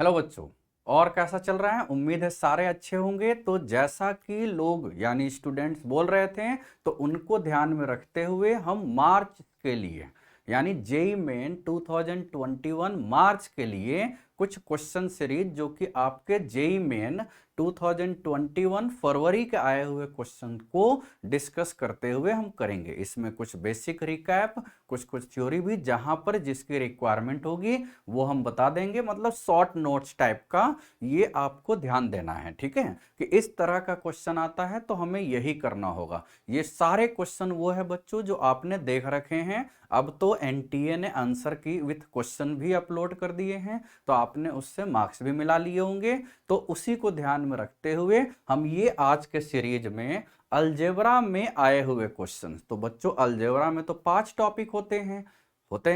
Hello बच्चों, और कैसा चल रहा है? उम्मीद है सारे अच्छे होंगे। तो जैसा कि लोग यानी स्टूडेंट्स बोल रहे थे, तो उनको ध्यान में रखते हुए हम मार्च के लिए यानी जेई मेन 2021 मार्च के लिए कुछ क्वेश्चन सीरीज जो कि आपके जेई मेन 2021 फरवरी के आए हुए क्वेश्चन को डिस्कस करते हुए हम करेंगे। इसमें कुछ बेसिक रिकैप, कुछ कुछ थ्योरी भी, जहां पर जिसकी रिक्वायरमेंट होगी वो हम बता देंगे। मतलब शॉर्ट नोट्स टाइप का ये आपको ध्यान देना है, ठीक है? कि इस तरह का क्वेश्चन आता है तो हमें यही करना होगा। ये सारे क्वेश्चन वो है बच्चों जो आपने देख रखे हैं। अब तो एनटीए ने आंसर की विथ क्वेश्चन भी अपलोड कर दिए हैं, तो आपने उससे मार्क्स भी मिला लिए होंगे। तो उसी को ध्यान में रखते हुए हम ये आज के सीरीज में अलजेब्रा में आए हुए क्वेश्चन। तो बच्चों अलजेब्रा में तो 5 टॉपिक होते हैं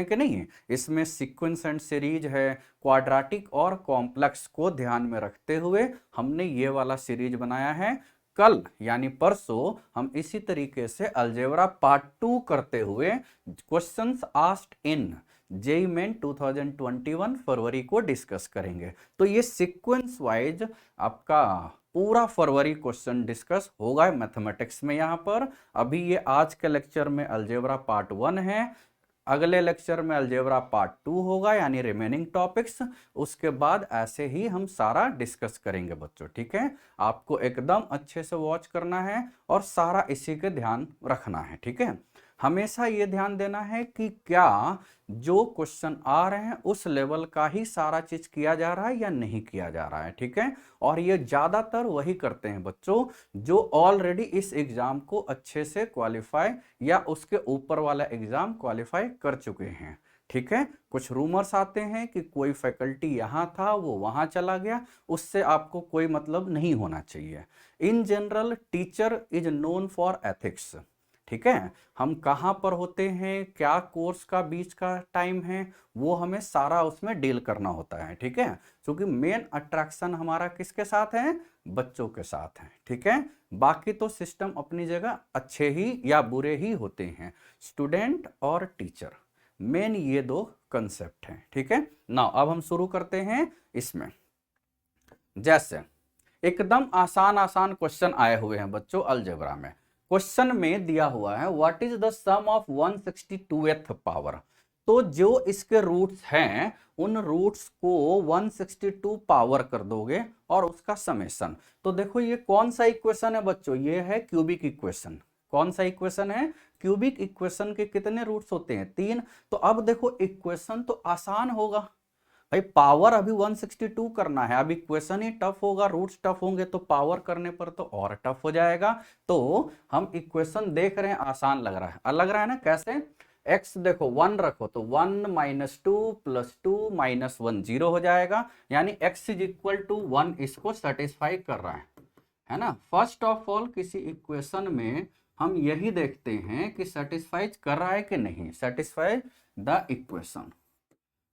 कि नहीं? इसमें सीक्वेंस एंड सीरीज है, क्वाड्रेटिक और कॉम्प्लेक्स को ध्यान में रखते हुए हमने ये वाला सीरीज बनाया है। कल यानी परसों हम इसी तरीके से अलजेब्रा पार्ट 2 करते हुए questions asked in JEE Main 2021 फरवरी को डिस्कस करेंगे। तो ये सीक्वेंस वाइज आपका पूरा फरवरी क्वेश्चन डिस्कस होगा मैथमेटिक्स में। यहां पर अभी ये आज के लेक्चर में अलजेब्रा पार्ट 1 है, अगले लेक्चर में अलजेब्रा पार्ट 2 होगा यानी रिमेनिंग टॉपिक्स। उसके बाद ऐसे ही हम सारा डिस्कस करेंगे बच्चों, ठीक है? आपको एकदम अच्छे से वॉच करना है और सारा इसी के ध्यान रखना है, ठीक है? हमेशा ये ध्यान देना है कि क्या जो क्वेश्चन आ रहे हैं उस लेवल का ही सारा चीज किया जा रहा है या नहीं किया जा रहा है, ठीक है? और ये ज्यादातर वही करते हैं बच्चों जो ऑलरेडी इस एग्जाम को अच्छे से क्वालिफाई या उसके ऊपर वाला एग्जाम क्वालिफाई कर चुके हैं, ठीक है? कुछ रूमर्स आते हैं कि कोई फैकल्टी यहां था वो वहां चला गया, उससे आपको कोई मतलब नहीं होना चाहिए। In general teacher is known for ethics, ठीक है? हम कहाँ पर होते हैं, क्या कोर्स का बीच का टाइम है, वो हमें सारा उसमें डील करना होता है, ठीक है? क्योंकि मेन अट्रैक्शन हमारा किसके साथ है? बच्चों के साथ है, ठीक है? बाकी तो सिस्टम अपनी जगह अच्छे ही या बुरे ही होते हैं, स्टूडेंट और टीचर, मेन ये दो कंसेप्ट हैं, ठीक है ना? अब हम शुरू करते हैं इसमें। जैसे एकदम आसान आसान क्वेश्चन आए हुए हैं बच्चों अलजेब्रा में। क्वेश्चन में दिया हुआ है what is the sum of 162th power. तो जो इसके रूट्स हैं उन रूट्स को 162 पावर कर दोगे और उसका समेशन। तो देखो ये कौन सा इक्वेशन है बच्चों? ये है क्यूबिक इक्वेशन। कौन सा इक्वेशन है? क्यूबिक इक्वेशन के कितने रूट्स होते हैं? 3। तो अब देखो इक्वेशन तो आसान होगा भाई, पावर अभी 162 करना है, अभी इक्वेशन ही टफ होगा, रूट्स टफ होंगे तो पावर करने पर तो और टफ हो जाएगा। तो हम इक्वेशन देख रहे हैं, आसान लग रहा है, लग रहा है ना? कैसे? x देखो 1 रखो तो 1 माइनस 2 प्लस 2 माइनस 1 जीरो हो जाएगा, यानी x इज इक्वल टू 1 इसको सेटिस्फाई कर रहा है ना? फर्स्ट ऑफ ऑल किसी इक्वेशन में हम यही देखते हैं कि सेटिस्फाई कर रहा है कि नहीं, सेटिस्फाई द इक्वेशन,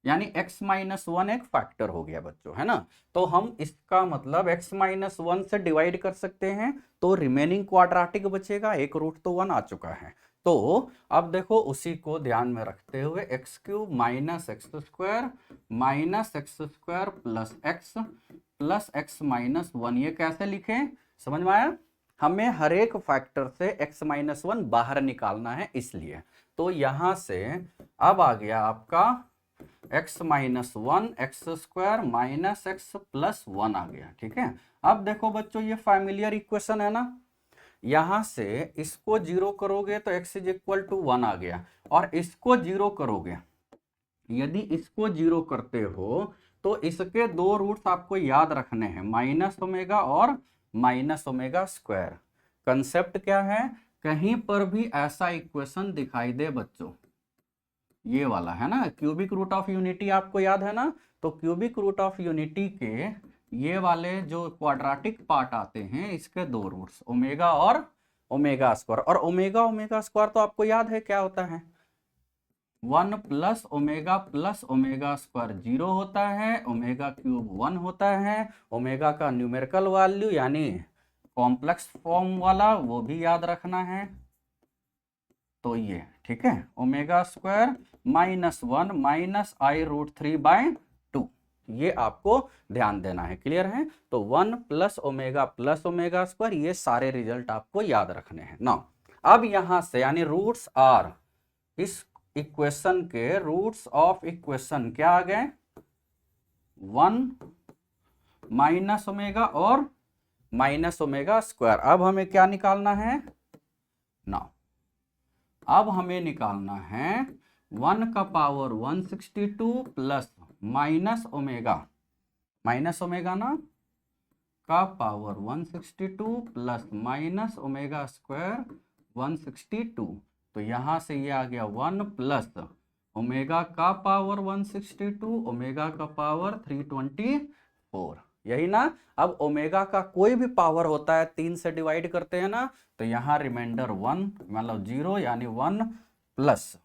यानी x माइनस 1 एक फैक्टर हो गया बच्चों, है ना? तो हम इसका मतलब x माइनस 1 से डिवाइड कर सकते हैं तो रिमेनिंग क्वाड्रेटिक बचेगा, एक रूट तो 1 आ चुका है। तो अब देखो उसी को ध्यान में रखते हुए x cube minus x square plus x minus 1, ये कैसे लिखे, समझ में आया? हमें हर एक फैक्टर से x माइनस 1 बाहर निकालना है इसलिए। तो यहां से अब आ गया आपका x minus 1 x square minus x plus 1 आ गया, ठीक है? अब देखो बच्चों ये फैमिलियर इक्वेशन है ना, यहां से इसको जीरो करोगे तो x इज इक्वल टू 1 आ गया, और इसको जीरो करोगे, यदि इसको जीरो करते हो तो इसके दो रूट्स आपको याद रखने हैं, माइनस ओमेगा और माइनस ओमेगा स्क्वायर। कंसेप्ट क्या है? कहीं पर भी ऐसा इक्वेशन दिखाई दे बच्चों, ये वाला है ना, क्यूबिक रूट ऑफ यूनिटी आपको याद है ना? तो क्यूबिक रूट ऑफ यूनिटी के ये वाले जो क्वाड्रेटिक पार्ट आते हैं इसके दो रूट्स ओमेगा और ओमेगा स्क्वायर, और ओमेगा ओमेगा स्क्वायर तो आपको याद है क्या होता है? 1 प्लस ओमेगा स्क्वायर 0 होता है, ओमेगा क्यूब 1 होता है, ओमेगा का न्यूमेरिकल वैल्यू यानी कॉम्प्लेक्स फॉर्म वाला वो भी याद रखना है। तो ये ठीक है, ओमेगा स्क्वायर माइनस 1 माइनस आई रूट 3 बाय 2, ये आपको ध्यान देना है। क्लियर है? तो 1 प्लस ओमेगा स्क्वायर, ये सारे रिजल्ट आपको याद रखने हैं ना। अब यहां से यानी रूट्स आर, इस इक्वेशन के रूट्स ऑफ इक्वेशन क्या आ गए? 1 माइनस ओमेगा और माइनस ओमेगा स्क्वायर। अब हमें क्या निकालना है ना? अब हमें निकालना है 1 का पावर 162 प्लस माइनस ओमेगा ना का power 162 plus minus omega square 162। तो यहां से ये आ गया 1 प्लस ओमेगा का पावर 162 ओमेगा का पावर 324, यही ना। अब ओमेगा का कोई भी पावर होता है 3 से डिवाइड करते हैं ना, तो यहां रिमाइंडर 1 मतलब 0, यानी 1 प्लस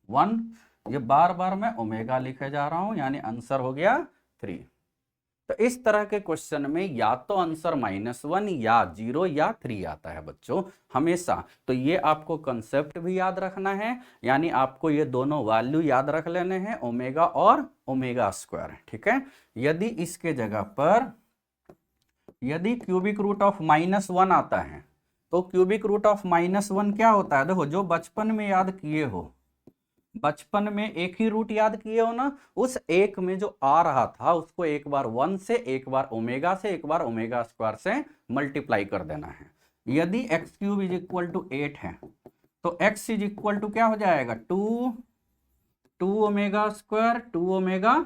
1, ये बार बार मैं ओमेगा लिखे जा रहा हूं, यानी आंसर हो गया 3। तो इस तरह के क्वेश्चन में या तो आंसर -1 या 0 या 3 आता है बच्चों हमेशा। तो ये आपको कंसेप्ट भी याद रखना है, यानी आपको ये दोनों वैल्यू याद रख लेने हैं, ओमेगा और ओमेगा स्क्वायर। ठीक है? यदि इसके जगह पर यदि क्यूबिक रूट ऑफ -1 आता है, तो क्यूबिक रूट ऑफ -1 क्या होता है? देखो, जो बचपन में याद किए हो, बचपन में एक ही रूट याद किए हो ना, उस एक में जो आ रहा था उसको एक बार 1 से, एक बार ओमेगा से, एक बार ओमेगा स्क्वायर से मल्टीप्लाई कर देना है। यदि x cube is equal to 8 है, तो एक्स इज इक्वल टू क्या हो जाएगा? 2 ओमेगा स्क्वायर 2 ओमेगा,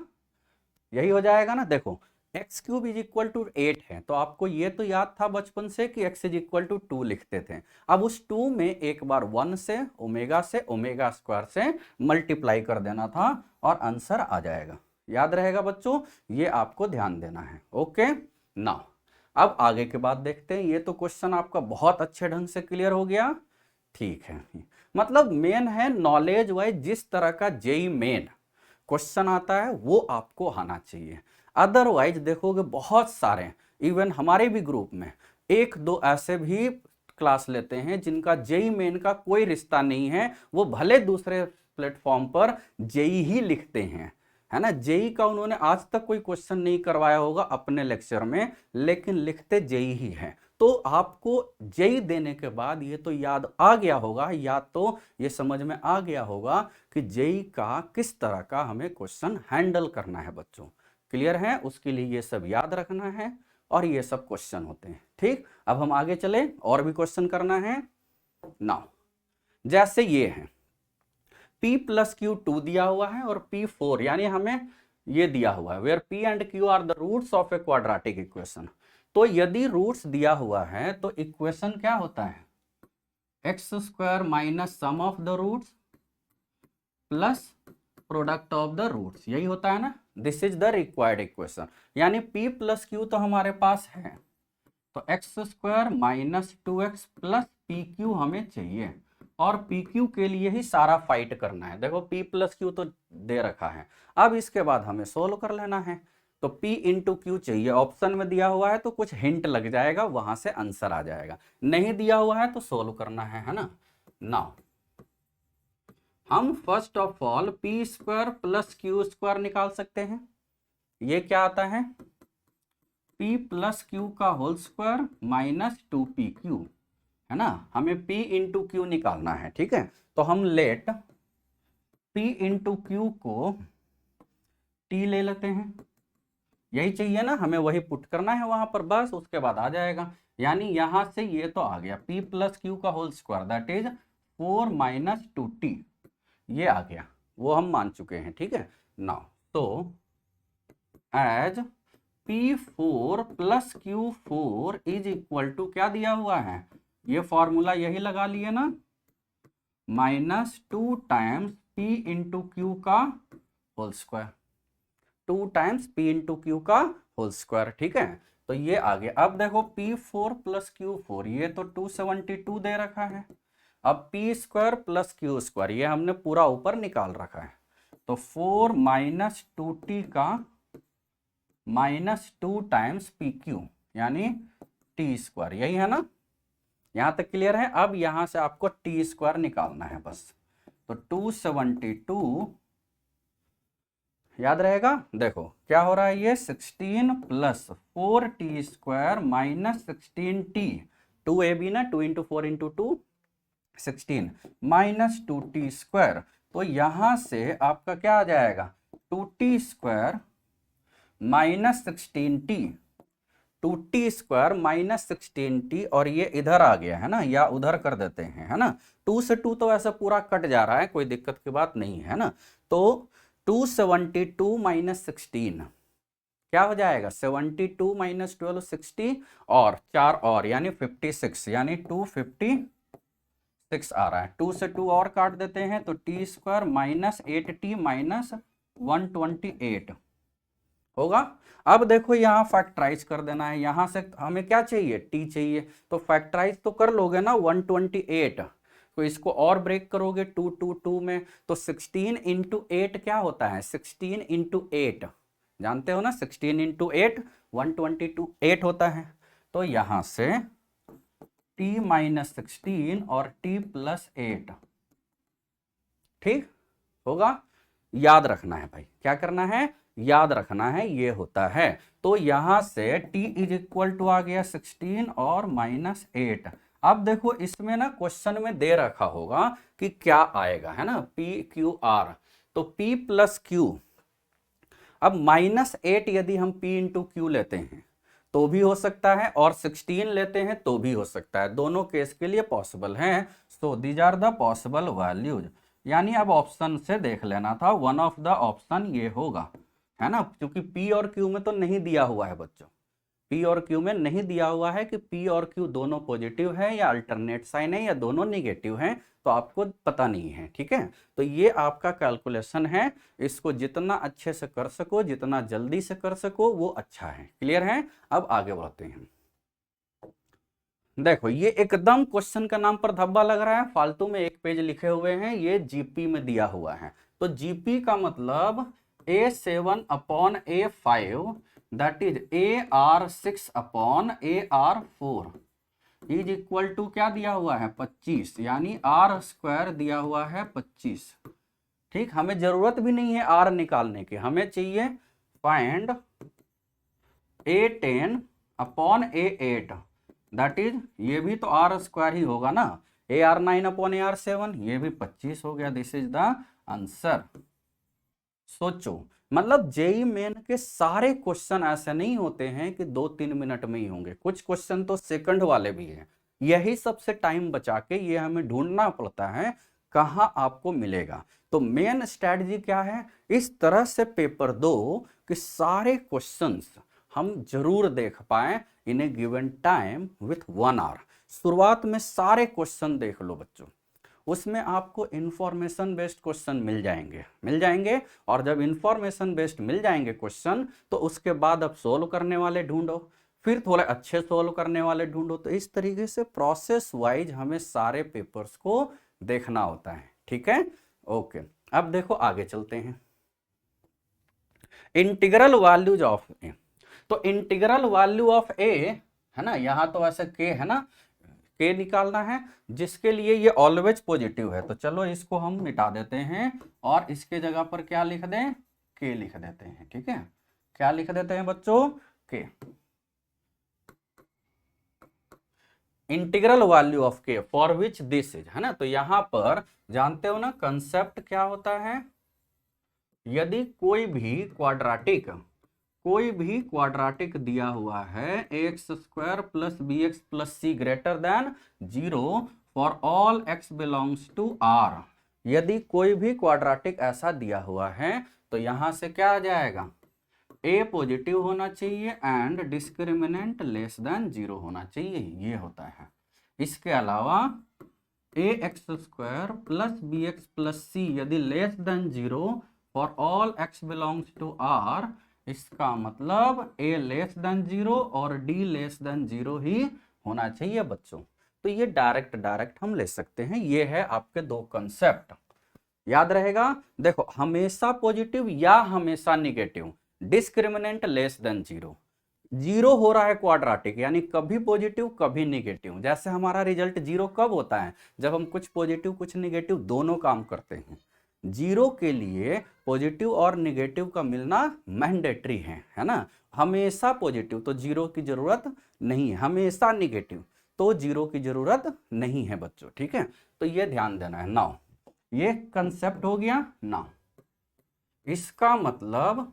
यही हो जाएगा ना। देखो, x cube is equal to 8 है, तो आपको ये तो याद था बचपन से कि एक्स इज इक्वल टू 2 लिखते थे। अब उस 2 में एक बार 1 से ओमेगा स्क्वायर से मल्टीप्लाई कर देना था और आंसर आ जाएगा। याद रहेगा बच्चों? ये आपको ध्यान देना है। ओके ना, अब आगे के बाद देखते हैं। ये तो क्वेश्चन आपका बहुत अच्छे ढंग से क्लियर हो गया। ठीक है, मतलब मेन है नॉलेज वाइज, जिस तरह का जेई मेन क्वेश्चन आता है वो आपको आना चाहिए। अदरवाइज देखोगे बहुत सारे, इवन हमारे भी ग्रुप में 1-2 ऐसे भी क्लास लेते हैं जिनका जेई मेन का कोई रिश्ता नहीं है, वो भले दूसरे प्लेटफॉर्म पर जेई ही लिखते हैं, है ना। जेई का उन्होंने आज तक कोई क्वेश्चन नहीं करवाया होगा अपने लेक्चर में, लेकिन लिखते जेई ही है। तो आपको जेई देने के बाद ये तो याद आ गया होगा, या तो ये समझ में आ गया होगा कि जेई का किस तरह का हमें क्वेश्चन हैंडल करना है बच्चों। क्लियर है? उसके लिए ये सब याद रखना है और ये सब क्वेश्चन होते हैं। ठीक, अब हम आगे चले, और भी क्वेश्चन करना है ना। जैसे ये है P प्लस क्यू 2 दिया हुआ है और P 4, यानी हमें ये दिया हुआ है where P and Q are the roots of a quadratic equation. तो यदि रूट्स दिया हुआ है तो इक्वेशन क्या होता है? X square minus sum of the roots plus product of the roots, यही होता है ना। This is the required equation. यानी P प्लस क्यू तो हमारे पास है, तो x square minus 2x plus P Q हमें चाहिए, और पी क्यू के लिए ही सारा फाइट करना है। देखो, P प्लस क्यू तो दे रखा है, अब इसके बाद हमें सोल्व कर लेना है। तो P इंटू क्यू चाहिए, ऑप्शन में दिया हुआ है तो कुछ हिंट लग जाएगा, वहां से आंसर आ जाएगा। नहीं दिया हुआ है तो सोल्व करना है ना। नाउ हम first of all P square plus Q square निकाल सकते हैं। ये क्या आता है? P प्लस क्यू का होल स्क्वायर माइनस 2PQ, है ना। हमें P इंटू क्यू निकालना है। ठीक है, तो हम लेट P इंटू क्यू को T ले लेते हैं, यही चाहिए ना हमें, वही पुट करना है वहां पर, बस उसके बाद आ जाएगा। यानी यहां से ये तो आ गया P प्लस क्यू का whole square, that is 4 minus 2T, ये आ गया, वो हम मान चुके हैं। ठीक है, नाउ तो as P4 plus Q4 is equal to क्या दिया हुआ है? ये फॉर्मूला यही लगा लिए ना, -2 टाइम्स P इंटू क्यू का whole square, 2 times P into Q का होल स्क्वायर। ठीक है, तो ये आ गया। अब देखो P4 प्लस Q4, ये तो 272 दे रखा है। अब P square plus Q square, ये हमने पूरा ऊपर निकाल रखा है, तो 4 माइनस 2T का -2 टाइम्स PQ, यानी T स्क्वायर, यही है ना। यहां तक क्लियर है? अब यहां से आपको T स्क्वायर निकालना है बस। तो 272 याद रहेगा। देखो क्या हो रहा है, ये 16 plus 4t² minus 16t, 2ab ना, 2 इंटू 4 इंटू 2 16 माइनस 2t²। तो यहां से आपका क्या आ जाएगा, 2t² minus 16t, 2t² minus 16t, और ये इधर आ गया है ना, या उधर कर देते हैं, है ना। 2 से 2 तो ऐसा पूरा कट जा रहा है, कोई दिक्कत की बात नहीं है ना। तो 272 माइनस 16 क्या हो जाएगा, 72 माइनस 12 60, और 4 और यानी 56, यानी 256 आ रहा है। 2 से 2 और काट देते हैं तो t² माइनस 8t माइनस 128 होगा। अब देखो यहाँ फैक्टराइज कर देना है, यहां से हमें क्या चाहिए, t चाहिए, तो फैक्टराइज तो कर लोगे ना 128, तो इसको और ब्रेक करोगे 2 2 2 में, तो 16 इंटू 8 क्या होता है, 16 इंटू 8 जानते हो ना, 16 इंटू 8 128 होता है। तो यहां से t माइनस 16 और t प्लस 8, ठीक होगा। याद रखना है भाई, क्या करना है, याद रखना है, ये होता है। तो यहां से t इज इक्वल टू आ गया 16 और माइनस 8। अब देखो इसमें ना क्वेश्चन में दे रखा होगा कि क्या आएगा, है ना, PQR, तो P प्लस Q। अब -8 यदि हम P इंटू Q लेते हैं तो भी हो सकता है, और 16 लेते हैं तो भी हो सकता है, दोनों केस के लिए पॉसिबल है। So these are the possible values, यानी अब ऑप्शन से देख लेना था, वन ऑफ द ऑप्शन ये होगा, है ना, क्योंकि P और Q में तो नहीं दिया हुआ है बच्चों, P और Q में नहीं दिया हुआ है कि P और Q दोनों पॉजिटिव है या अल्टरनेट साइन है या दोनों नेगेटिव हैं, तो आपको पता नहीं है, ठीक है। तो ये आपका कैलकुलेशन है, इसको जितना अच्छे से कर सको, जितना जल्दी से कर सको वो अच्छा है। क्लियर है। अब आगे बढ़ते हैं। देखो ये एकदम क्वेश्चन का नाम पर धब्बा लग रहा है, फालतू में एक पेज लिखे हुए हैं, ये जीपी में दिया हुआ है। तो जीपी का मतलब A7 upon A5 that is AR6 upon AR4 is equal to क्या दिया हुआ है, 25, यानी R² दिया हुआ है 25। ठीक, हमें जरूरत भी नहीं है R निकालने की, हमें चाहिए find A10 upon A8 that is, ये भी तो R² ही होगा ना, AR9 अपॉन AR7, ये भी 25 हो गया। This is the answer. सोचो, मतलब जेई मेन के सारे क्वेश्चन ऐसे नहीं होते हैं कि 2-3 मिनट में ही होंगे, कुछ क्वेश्चन तो सेकंड वाले भी हैं। यही सबसे टाइम बचा के ये हमें ढूंढना पड़ता है कहां आपको मिलेगा। तो मेन स्ट्रेटजी क्या है, इस तरह से पेपर दो कि सारे क्वेश्चंस हम जरूर देख पाए इन ए गिवन टाइम विथ 1 आवर। शुरुआत में सारे क्वेश्चन देख लो बच्चों, उसमें आपको इंफॉर्मेशन बेस्ड क्वेश्चन मिल जाएंगे, और जब इंफॉर्मेशन बेस्ड मिल जाएंगे क्वेश्चन, तो उसके बाद अब सोल्व करने वाले ढूंढो, फिर थोड़े अच्छे सोल्व करने वाले ढूंढो। तो इस तरीके से प्रोसेस वाइज हमें सारे पेपर्स को देखना होता है, ठीक है। ओके, अब देखो आगे चलते हैं। इंटीग्रल वैल्यूज ऑफ ए, तो इंटीग्रल वैल्यू ऑफ ए, है ना, यहां तो ऐसे के है ना, के निकालना है, जिसके लिए ये ऑलवेज पॉजिटिव है। तो चलो इसको हम मिटा देते हैं और इसके जगह पर क्या लिख दें, के लिख देते हैं, ठीक है। क्या लिख देते हैं बच्चों, के। इंटीग्रल वैल्यू ऑफ के फॉर विच दिस इज, है ना, तो यहां पर जानते हो ना कंसेप्ट क्या होता है, यदि कोई भी क्वाड्राटिक दिया हुआ है ax² plus bx plus c greater than 0 for all x belongs to R, यदि कोई भी क्वाड्राटिक ऐसा दिया हुआ है तो यहां से क्या आ जाएगा, a पॉजिटिव होना चाहिए एंड डिस्क्रिमिनेंट लेस देन 0 होना चाहिए, ये होता है। इसके अलावा ax² plus bx plus c यदि less than 0 for all x belongs to R, इसका मतलब a लेस देन 0 और d लेस देन 0 ही होना चाहिए बच्चों। तो ये डायरेक्ट हम ले सकते हैं, ये है आपके दो कंसेप्ट, याद रहेगा। देखो हमेशा पॉजिटिव या हमेशा निगेटिव, डिस्क्रिमिनेंट लेस देन 0, 0 हो रहा है क्वाड्राटिक, यानी कभी पॉजिटिव कभी निगेटिव। जैसे हमारा रिजल्ट 0 कब होता है, जब हम कुछ पॉजिटिव कुछ निगेटिव दोनों काम करते हैं, जीरो के लिए पॉजिटिव और निगेटिव का मिलना मैंडेटरी है ना, हमेशा पॉजिटिव तो जीरो की जरूरत नहीं है, हमेशा निगेटिव तो जीरो की जरूरत नहीं है बच्चों, ठीक है। तो ये ध्यान देना है। नाउ ये कंसेप्ट हो गया। नाउ इसका मतलब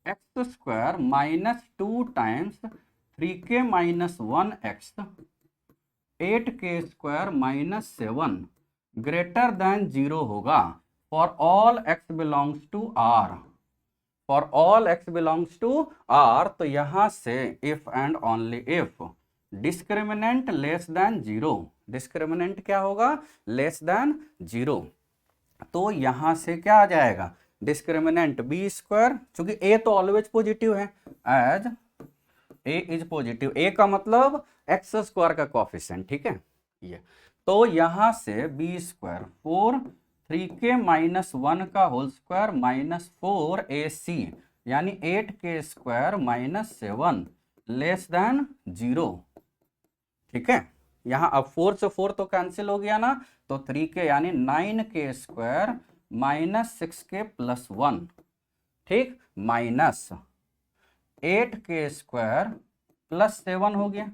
x square minus 2 times 3k minus 1x 8k square minus 7 greater than 0 होगा for all x belongs to r। For all x belongs to r, तो यहां से if and only if discriminant less than 0, discriminant क्या होगा, less than 0, तो यहां से क्या आ जाएगा, डिस्क्रिमिनेंट बी स्क्वायर, चूंकि ए तो ऑलवेज पॉजिटिव है, एज ए इज पॉजिटिव, ए का मतलब एक्स स्क्वायर का कोफिशिएंट, ठीक है ये। तो यहां से बी स्क्वायर 4 3k माइनस 1 का होल स्क्वायर माइनस 4ac यानी 8k square minus 7 less than 0, ठीक है। यहां अब 4 से 4 तो कैंसिल हो गया ना, तो 3k यानी 9k square minus 6k plus 1, ठीक, माइनस 8k स्क्वायर प्लस 7 हो गया,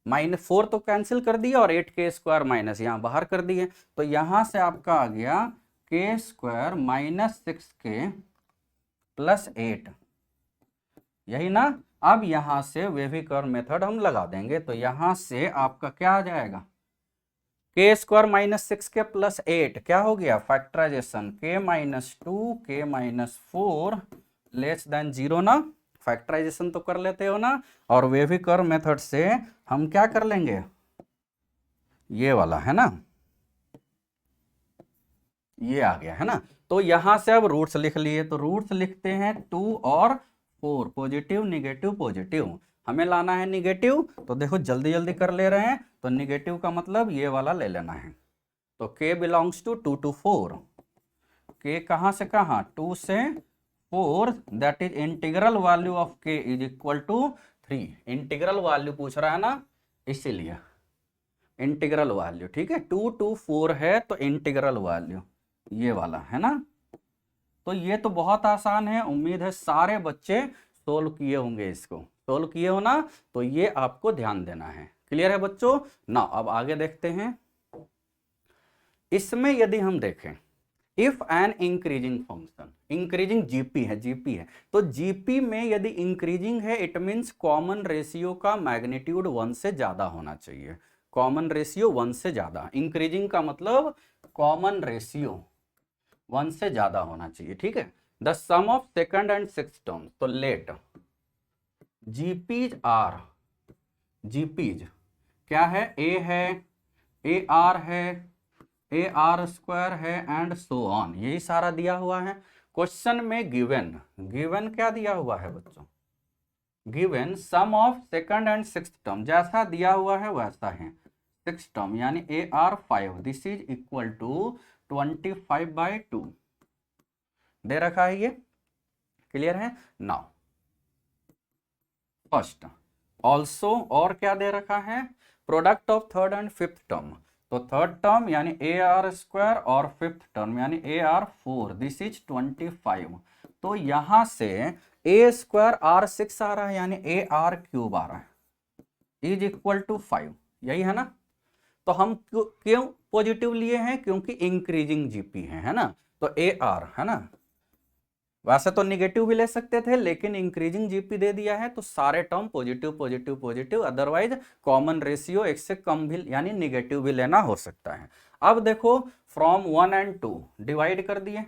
माइनस 4 तो कैंसिल कर दिया और 8k स्क्वायर माइनस यहां बाहर कर दिए, तो यहां से आपका आ गया k square minus 6k plus 8, यही ना। अब यहां से वेवी कर्व मेथड हम लगा देंगे, तो यहां से आपका क्या आ जाएगा, k square minus 6k plus 8 क्या हो गया, factorization k minus 2 k minus 4 less than 0 ना, फैक्टराइजेशन तो कर लेते हो ना, और वेवी कर्व मेथड से हम क्या कर लेंगे, ये वाला है ना, ये आ गया है ना। तो यहां से अब रूट्स लिख लिए, तो रूट्स लिखते हैं 2 और 4, पॉजिटिव निगेटिव पॉजिटिव, हमें लाना है निगेटिव, तो देखो जल्दी जल्दी कर ले रहे हैं, तो निगेटिव का मतलब ये वाला ले लेना है, तो k belongs to 2 to 4, k कहां से कहां, 2 से 4, that is integral value of k is equal to 3, integral value पूछ रहा है ना, इसीलिए इंटीग्रल वैल्यू, ठीक है, 2 to 4 है तो इंटीग्रल वैल्यू ये वाला है ना। तो ये तो बहुत आसान है, उम्मीद है सारे बच्चे सोल्व किए होंगे, इसको सोल्व किए हो ना, तो ये आपको ध्यान देना है। क्लियर है बच्चों ना। अब आगे देखते हैं, इसमें यदि हम देखें if an increasing function, increasing GP है, जीपी है, तो जीपी में यदि इंक्रीजिंग है इट मींस कॉमन रेशियो का मैग्नीट्यूड 1 से ज्यादा होना चाहिए, कॉमन रेशियो 1 से ज्यादा, इंक्रीजिंग का मतलब कॉमन रेशियो 1 से ज्यादा होना चाहिए, ठीक है। The sum of second and six term, तो लेट जीपीज आर, जीपीज क्या है ए आर है, ए आर स्क्वायर है एंड सो ऑन, यही सारा दिया हुआ है क्वेश्चन में। गिवन, गिवन क्या दिया हुआ है बच्चों, given sum of second and sixth term, जैसा दिया हुआ है वैसा है, सिक्स टर्म यानी a r 5, this is equal to 25/2 दे रखा है ये, क्लियर है। नाउ फर्स्ट ऑल्सो, और क्या दे रखा है, product of third and fifth term, तो थर्ड टर्म यानी ए आर स्क्वायर और फिफ्थ टर्म यानी ए आर 4, दिस इज 25, तो यहां से ए स्क्वायर आर 6 आ रहा है यानी ए आर क्यूब आ रहा है इज इक्वल टू 5, यही है ना। तो हम क्यों पॉजिटिव लिए हैं, क्योंकि इंक्रीजिंग जीपी है ना, तो ए आर है ना, वैसे तो निगेटिव भी ले सकते थे लेकिन इंक्रीजिंग जीपी दे दिया है तो सारे term positive positive positive, otherwise common ratio एक से कम भी यानी निगेटिव भी लेना हो सकता है। अब देखो फ्रॉम 1 and 2 डिवाइड कर दिए,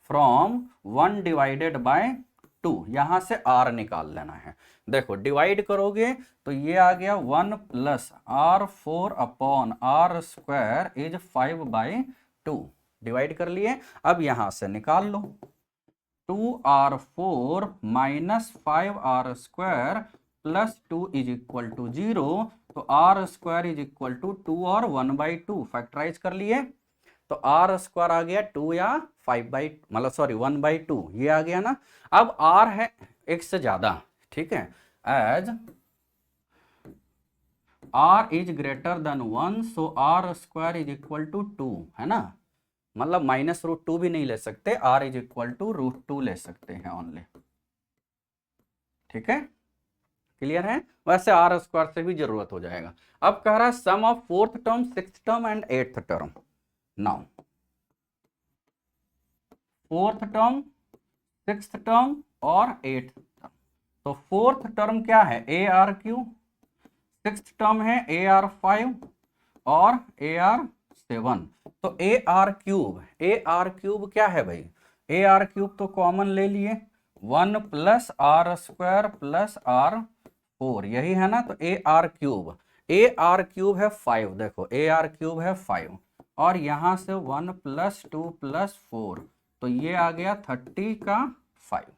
फ्रॉम 1 डिवाइडेड बाय 2, यहां से r निकाल लेना है। देखो डिवाइड करोगे तो ये आ गया 1 plus r4 upon r square is 5/2, divide कर लिए। अब यहां से निकाल लो, 2r4 minus 5r square plus 2 is equal to 0, तो r square is equal to 2 और 1/2 फैक्टराइज कर लिए, तो r स्क्वायर आ गया 2 या 5 मतलब सॉरी 1/2 ये आ गया ना। अब r है एक से ज्यादा, ठीक है, as r is greater than 1 so r square is equal to 2 है ना, मतलब -√2 भी नहीं ले सकते, r इज इक्वल टू √2 ले सकते हैं ओनली। ठीक है, क्लियर है। वैसे r² से भी जरूरत हो जाएगा। अब कह रहा है sum of 4th term 6th term and 8th term. Now 4th term 6th term और 8th टर्म। तो 4th टर्म क्या है, AR3, 6th टर्म है AR5 और AR7। तो AR3 क्या है भाई, AR3 तो कॉमन ले लिए, 1 + r² + r4, यही है ना। तो AR3 है 5, देखो AR3 है 5 और यहां से 1 + 2 + 4, तो ये आ गया 30 का 5।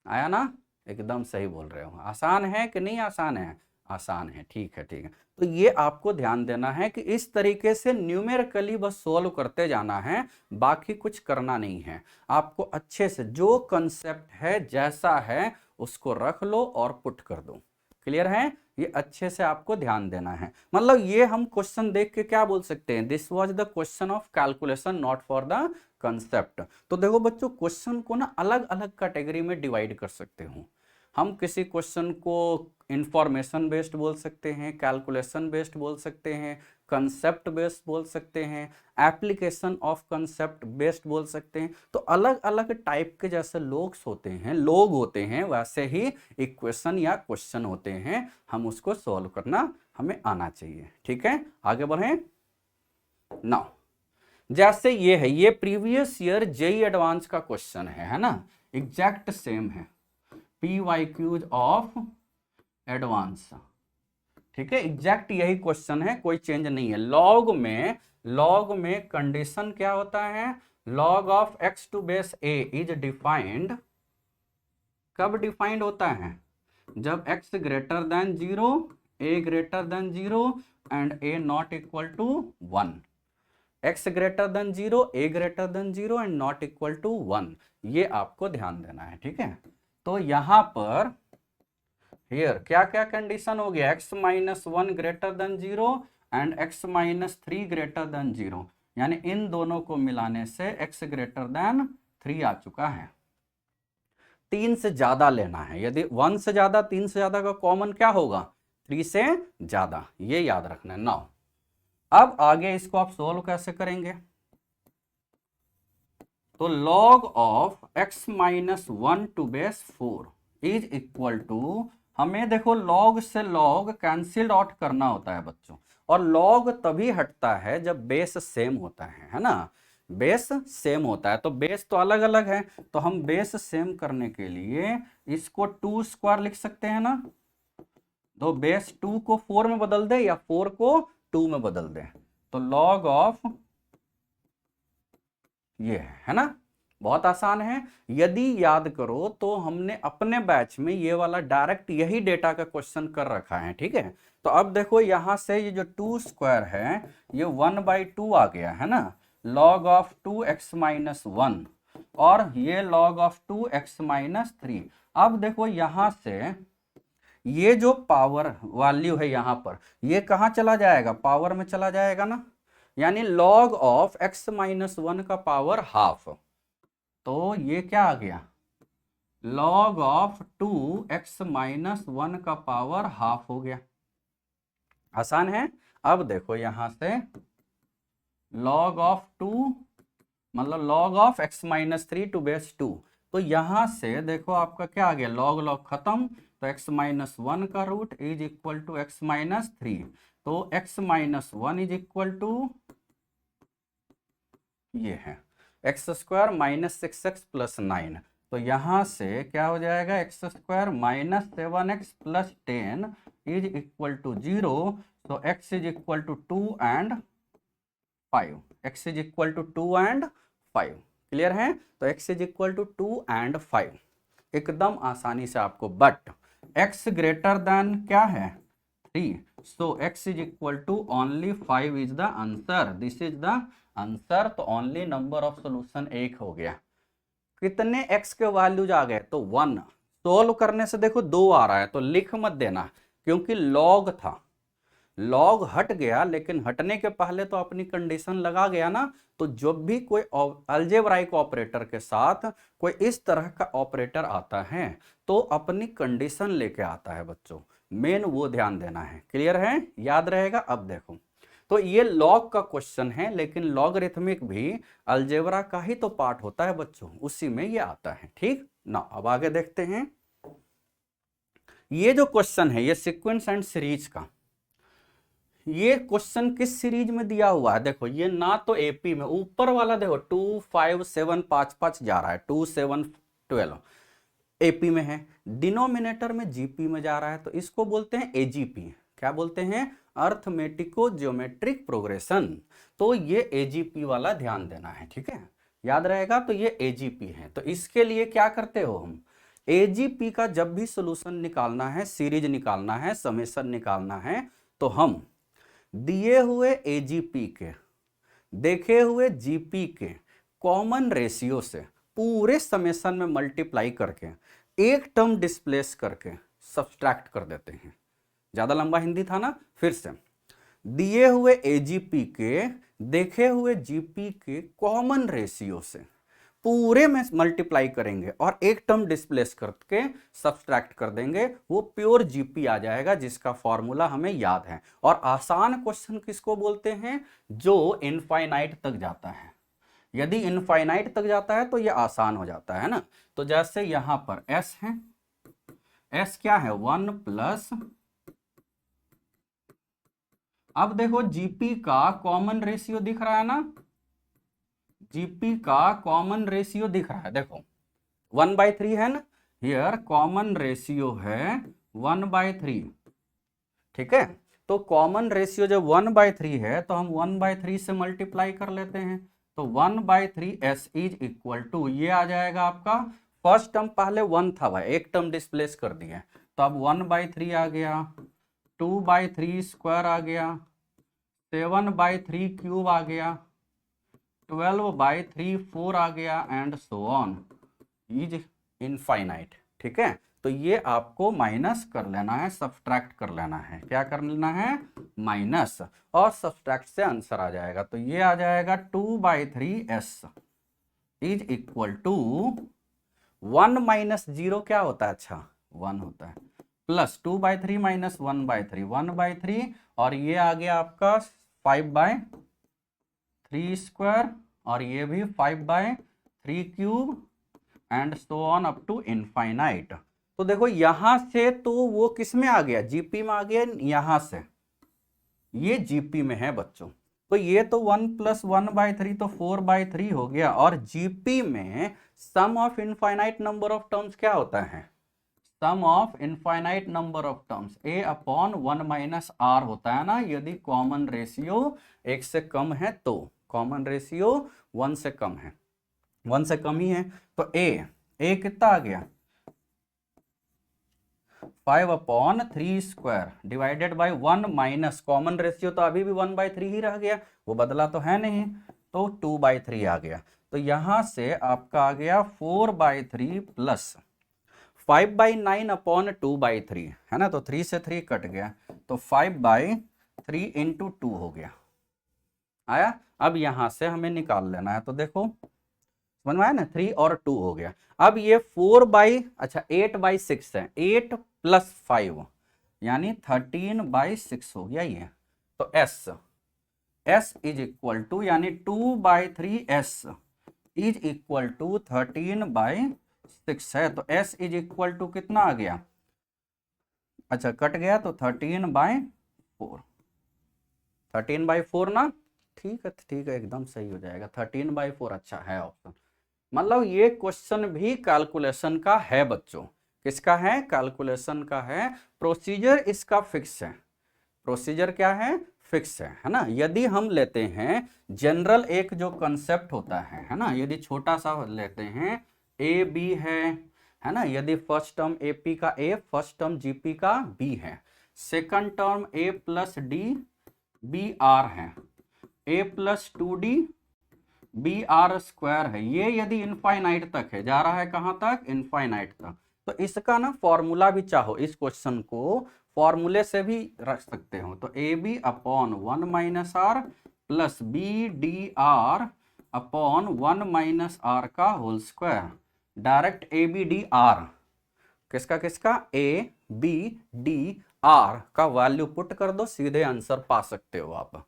आया ना, एकदम सही बोल रहे हो। आसान है कि नहीं आसान है, आसान है। ठीक है, ठीक है। तो ये आपको ध्यान देना है कि इस तरीके से न्यूमेरिकली बस सोल्व करते जाना है, बाकी कुछ करना नहीं है। आपको अच्छे से जो कंसेप्ट है जैसा है उसको रख लो और पुट कर दो। क्लियर है, ये अच्छे से आपको ध्यान देना है। मतलब ये हम क्वेश्चन देख के क्या बोल सकते हैं, this was the question of calculation not for the concept. तो देखो बच्चों, क्वेश्चन को ना अलग अलग कैटेगरी में डिवाइड कर सकते हो। हम किसी क्वेश्चन को इंफॉर्मेशन बेस्ड बोल सकते हैं, कैलकुलेशन बेस्ड बोल सकते हैं, कंसेप्ट बेस्ड बोल सकते हैं, एप्लीकेशन ऑफ कंसेप्ट बेस्ड बोल सकते हैं। तो अलग अलग टाइप के जैसे लोग होते हैं वैसे ही इक्वेशन या क्वेश्चन होते हैं, हम उसको सॉल्व करना हमें आना चाहिए। ठीक है, आगे बढ़ें। नाउ जैसे ये है, ये प्रीवियस ईयर जेई एडवांस का क्वेश्चन है ना, एग्जैक्ट सेम है, PYQs ऑफ एडवांस। ठीक है, एग्जैक्ट यही क्वेश्चन है, कोई चेंज नहीं है। लॉग में कंडीशन क्या होता है, log of x⁴ is defined, कब डिफाइंड होता है, जब x greater than 0, a greater than 0 and a not equal to 1। x greater than 0, a greater than 0 and not equal to 1, ये आपको ध्यान देना है। ठीक है, तो यहां पर हियर क्या क्या कंडीशन हो गया, x-1 greater than 0 and x-3 greater than 0, यानी इन दोनों को मिलाने से x ग्रेटर देन 3 आ चुका है। 3 से ज्यादा लेना है, यदि 1 से ज्यादा 3 से ज्यादा का कॉमन क्या होगा, 3 से ज्यादा, ये याद रखना है। नाउ अब आगे इसको आप सोल्व कैसे करेंगे, तो log of x-1 is equal to, हमें देखो log से log कैंसिल्ड आउट करना होता है बच्चों, और log तभी हटता है जब बेस सेम होता है ना, बेस सेम होता है। तो बेस तो अलग अलग है, तो हम बेस सेम करने के लिए इसको 2² लिख सकते हैं ना, तो बेस 2 को 4 में बदल दे या 4 को 2 में बदल दे, तो log ऑफ ये है ना, बहुत आसान है। यदि याद करो तो हमने अपने बैच में ये वाला डायरेक्ट यही डेटा का क्वेश्चन कर रखा है। ठीक है, तो अब देखो यहां से ये जो 2² है ये 1/2 आ गया है ना, log ऑफ 2x-1 और ये log ऑफ 2x-3। अब देखो यहां से ये जो पावर वैल्यू है यहां पर, ये कहां चला जाएगा, पावर में चला जाएगा ना, यानी log ऑफ x-1 का पावर हाफ, तो ये क्या आ गया, log ऑफ 2x-1 का पावर हाफ हो गया। आसान है। अब देखो यहां से log ऑफ 2 मतलब log of x-3 to base 2, तो यहां से देखो आपका क्या आ गया, log खत्म, तो x-1 का root is equal to x-3, तो x-1 इज इक्वल टू ये है x² - 6x + 9, तो यहां से क्या हो जाएगा, x² - 7x + 10 is equal to 0, तो x is equal to 2 and 5, x is equal to 2 and 5। Clear है, तो x is equal to 2 and 5, एकदम आसानी से आपको। बट x ग्रेटर देन क्या है, 3, so x is equal to only 5 is the answer, this is the answer. तो only number of solution 1 हो गया। कितने x के वैल्यूज आ गए, तो 1। सोल्व करने से देखो 2 आ रहा है, तो लिख मत देना क्योंकि log था, लॉग हट गया, लेकिन हटने के पहले तो अपनी कंडीशन लगा गया ना। तो जब भी कोई अलजेब्राइक ऑपरेटर के साथ कोई इस तरह का ऑपरेटर आता है तो अपनी कंडीशन लेके आता है बच्चों, मेन वो ध्यान देना है। क्लियर है, याद रहेगा। अब देखो, तो ये लॉग का क्वेश्चन है, लेकिन लॉगरिथमिक भी अलजेब्रा का ही तो पार्ट होता है बच्चों, उसी में ये आता है। ठीक ना, अब आगे देखते हैं। ये जो क्वेश्चन है ये सीक्वेंस एंड सीरीज का, ये क्वेश्चन किस सीरीज में दिया हुआ है? देखो ये ना तो एपी में, ऊपर वाला देखो 2 5 7 5 5 जा रहा है, 2 7 12 एपी में है, डिनोमिनेटर में जीपी में जा रहा है, तो इसको बोलते हैं एजीपी। क्या बोलते हैं? अर्थमेटिको ज्योमेट्रिक प्रोग्रेशन। तो ये एजीपी वाला ध्यान देना है, ठीक है, याद रहेगा। तो ये एजीपी है, तो इसके लिए क्या करते हो हम, एजीपी का जब भी सोल्यूशन निकालना है, सीरीज निकालना है, समेशन निकालना है, तो हम दिए हुए एजीपी के देखे हुए जीपी के कॉमन रेशियो से पूरे समेशन में मल्टीप्लाई करके एक टर्म डिस्प्लेस करके सब्सट्रैक्ट कर देते हैं। ज्यादा लंबा हिंदी था ना, फिर से दिए हुए एजीपी के देखे हुए जीपी के कॉमन रेशियो से पूरे में मल्टीप्लाई करेंगे और एक टर्म डिस्प्लेस करके सब्सट्रैक्ट कर देंगे, वो प्योर जीपी आ जाएगा, जिसका फॉर्मूला हमें याद है। और आसान क्वेश्चन किसको बोलते हैं? जो इनफाइनाइट तक जाता है। यदि इनफाइनाइट तक जाता है तो ये आसान हो जाता है ना। तो जैसे यहां पर s है, s क्या है? 1 प्लस, अब देखो जीपी का कॉमन रेशियो दिख रहा है ना, जीपी का कॉमन रेशियो दिख रहा है, देखो 1/3 है ना, हियर कॉमन रेशियो है 1/3, ठीक है। तो कॉमन रेशियो जब 1/3 है तो हम 1/3 से मल्टीप्लाई कर लेते हैं, तो 1/3 s इज इक्वल टू, ये आ जाएगा आपका, फर्स्ट टर्म पहले 1 था भाई, एक टर्म डिस्प्लेस कर दिया, तो अब 1/3 आ गया, 2/3 स्क्वायर आ गया, 7/3 क्यूब आ गया, 12/3 4 आ गया, and so on is infinite, ठीक है। तो ये आपको माइनस कर लेना है, सब्सट्रैक्ट कर लेना है। क्या कर लेना है? माइनस, और सब्सट्रैक्ट से आंसर आ जाएगा। तो ये आ जाएगा 2/3 s is equal to 1 minus 0 क्या होता है? अच्छा 1 होता है, प्लस 2/3 माइनस 1/3 1/3, और ये आ गया आपका 5/3 स्क्वायर, और ये भी 5/3 cube, and so on up to infinite. तो देखो यहां से तो वो किस में आ गया? जीपी में आ गया, यहां से ये जीपी में है बच्चों। तो ये तो 1 प्लस 1/3 तो 4/3 हो गया, और जीपी में sum of infinite number of terms क्या होता है? Sum of infinite number of terms a upon 1 minus r होता है ना, यदि कॉमन रेशियो 1 से कम है तो। कॉमन रेशियो 1 से कम है, 1 से कम ही है, तो a कितना आ गया? 5/3 square divided by 1 minus, common ratio तो अभी भी 1/3 ही रह गया, वो बदला तो है नहीं, तो 2/3 आ गया। तो यहां से आपका आ गया 4/3 प्लस 5/9 अपॉन 2/3 है ना, तो 3 से 3 कट गया, तो 5/3 इंटू 2 हो गया, आया। अब यहां से हमें निकाल लेना है, तो देखो समझ में आया ना, 3 और 2 हो गया। अब ये 8/6 है, 8 प्लस 5 यानी 13/6 हो गया ये। तो s इज इक्वल टू, यानी 2/3 s इज इक्वल टू 13/6 है, तो s इज इक्वल टू कितना आ गया? अच्छा कट गया, तो 13/4, 13/4 ना, ठीक है ठीक है, एकदम सही हो जाएगा, 13/4 अच्छा है ऑप्शन। मतलब ये क्वेश्चन भी कैलकुलेशन का है बच्चों, किसका है? कैलकुलेशन का है। प्रोसीजर इसका फिक्स है, प्रोसीजर क्या है? फिक्स है ना। यदि हम लेते हैं जनरल एक जो कंसेप्ट होता है ना, यदि छोटा सा लेते हैं ए बी है ना, यदि फर्स्ट टर्म एपी का ए, फर्स्ट टर्म जीपी का बी है, second term a plus d b r है, a plus 2d b r square है, ये यदि इनफाइनाइट तक है, जा रहा है कहां तक? इनफाइनाइट तक, तो इसका ना फॉर्मूला भी चाहो, इस क्वेश्चन को फॉर्मूले से भी रख सकते हो। तो a b upon 1 minus r plus b d r upon 1 minus r का whole square. Direct a b d r किसका किसका, ए बी डी आर का वैल्यू पुट कर दो, सीधे आंसर पा सकते हो आप।